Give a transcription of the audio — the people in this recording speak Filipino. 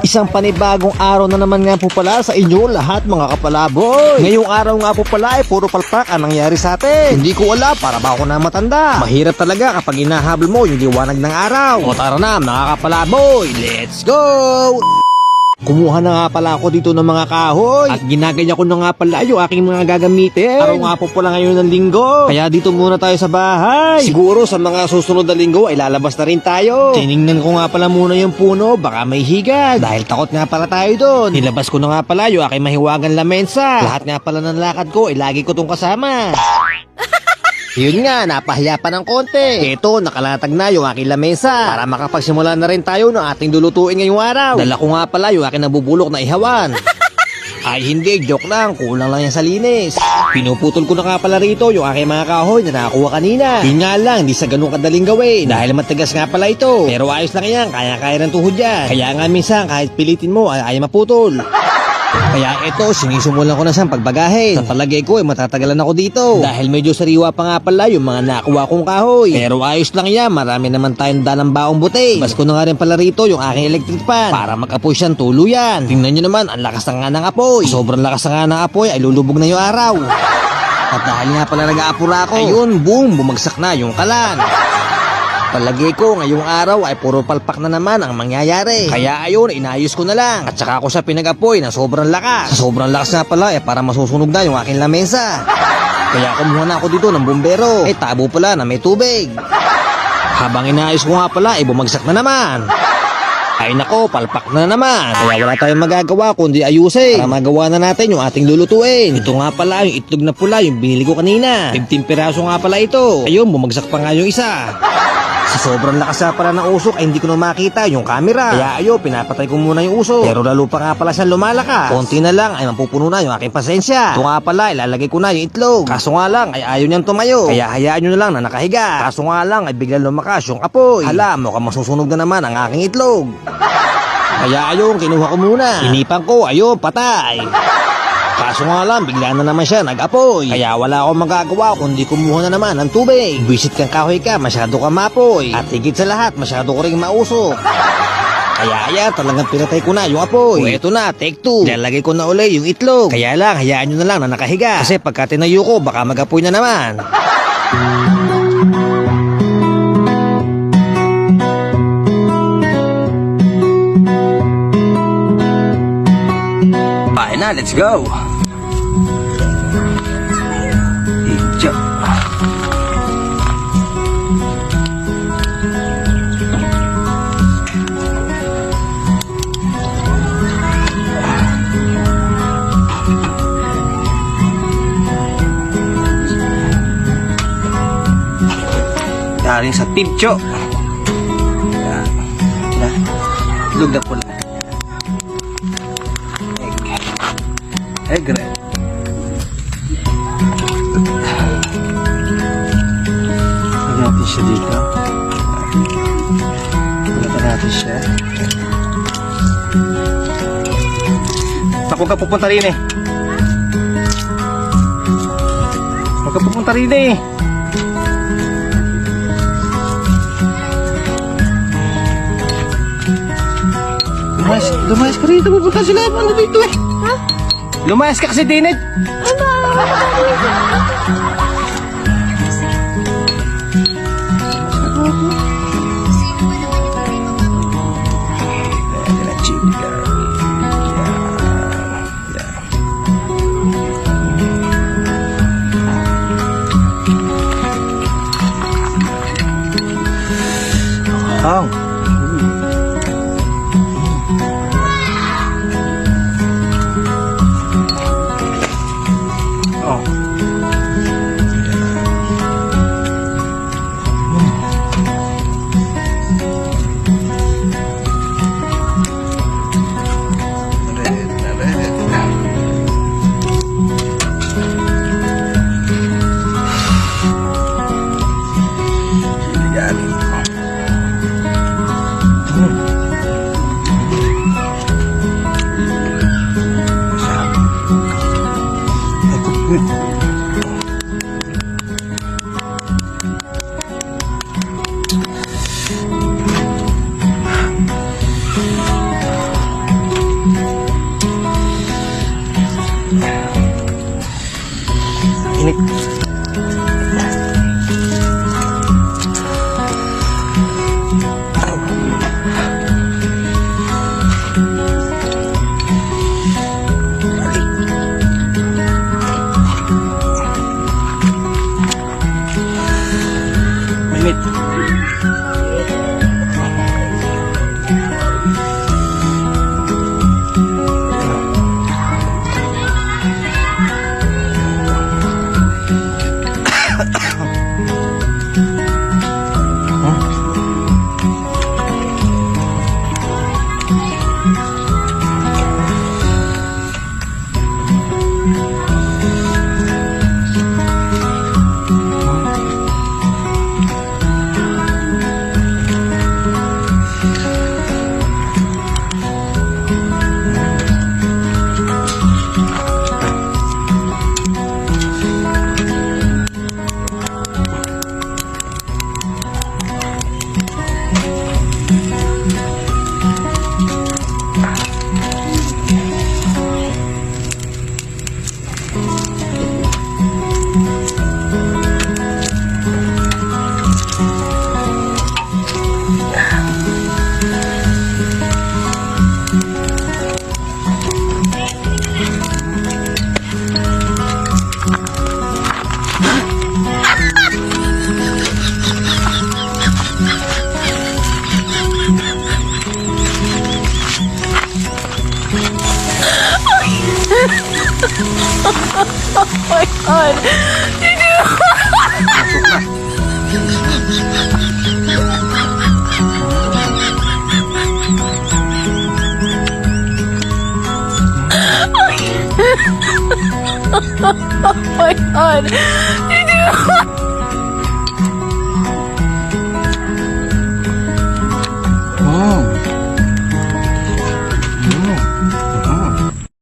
Isang panibagong araw na naman nga po pala sa inyo lahat mga kapalaboy. Ngayong araw nga po pala ay puro palpak ang nangyari sa atin. Hindi ko alam, para ba ako na matanda. Mahirap talaga kapag inahabol mo yung liwanag ng araw. O tara na mga kapalaboy, let's go! Kumuha na nga pala ako dito ng mga kahoy at ginagaya ko na nga pala yung aking mga gagamitin. Araw nga po pala ngayon ng linggo, kaya dito muna tayo sa bahay. Siguro sa mga susunod na linggo ay lalabas na rin tayo. Tiningnan ko nga pala muna yung puno, baka may higad. Dahil takot nga pala tayo doon. Nilabas ko na nga pala yung aking mahiwagang lamesa. Lahat nga pala ng lakad ko ay lagi ko tong kasama. Yun nga, napahiya pa ng konti. Ito, nakalatag na yung aking lamesa para makapagsimula na rin tayo ng ating lulutuin ngayong araw. Dala ko nga pala yung aking nabubulok na ihawan. Ay hindi, joke lang, kulang lang yan sa linis. Pinuputol ko na nga pala rito yung aking mga kahoy na nakakuha kanina. Yun nga lang, di sa ganun kadaling gawin dahil matigas nga pala ito. Pero ayos lang yan, kaya-kaya ng tuhod yan. Kaya nga minsan kahit pilitin mo ay maputol. Kaya ito, sinisimulan ko na siyang pagbagahin. Sa palagay ko ay matatagalan ako dito dahil medyo sariwa pa nga pala yung mga nakuha kong kahoy. Pero ayos lang yan, marami naman tayong dalang baong buti. Bas ko na nga rin pala rito yung aking electric fan para mag-apoy siyang tuluyan. Tingnan nyo naman, ang lakas na nga ng apoy. Sobrang lakas na nga ng apoy ay lulubog na yung araw. At dahil nga pala nag-aapura ako, ayun, boom, bumagsak na yung kalan. Palagay ko ngayong araw ay puro palpak na naman ang mangyayari. Kaya ayun, inayos ko na lang. At saka ako siya pinag-apoy ng sobrang lakas. Sa sobrang lakas nga pala para masusunog na yung aking lamesa. Kaya kumuha na ako dito ng bumbero. Tabo pala na may tubig. Habang inayos ko nga pala bumagsak na naman. Ay nako, palpak na naman. Kaya wala tayong magagawa kundi ayusin para magawa na natin yung ating lulutuin. Ito nga pala yung itlog na pula yung binili ko kanina. 15 piraso nga pala ito. Ayun, bumagsak pa nga yung isa. Sa sobrang lakas na pala ng usok ay hindi ko na makita yung camera. Kaya ayo, pinapatay ko muna yung usok. Pero lalo pa nga pala siyang lumalakas. Konti na lang ay mapupuno na yung aking pasensya. Ito nga pala, ilalagay ko na yung itlog. Kaso nga lang ay ayaw niyang tumayo. Kaya hayaan nyo na lang na nakahiga. Kaso nga lang ay biglang lumakas yung apoy. Hala, mukhang masusunog na naman ang aking itlog. Kaya ayun, kinuha ko muna. Inipan ko, ayun, patay. Kaso nga lang, bigla na naman siya nag-apoy. Kaya wala akong magagawa kundi kumuha na naman ng tubig. Bisit kang kahoy ka, masyado ka mapoy. At higit sa lahat, masyado ko rin mausok. Kaya talagang pinatay ko na yung apoy. O eto na, take 2. Lalagay ko na uli yung itlog. Kaya lang, hayaan nyo na lang na nakahiga. Kasi pagka tinayo ko, baka mag-apoy na naman. Kain na, let's go! Hijab. Galing sa tibcho. Lug na pula. Egg red. Lagyan natin siya dito. Lagyan natin siya. Huwag ka pupunta rin eh. Huwag ka pupunta rin eh. Lumayas ka rito. Pupunta sila. Ano dito eh? Ha? Lumayas ka kasi din eh. my God. Oh my God.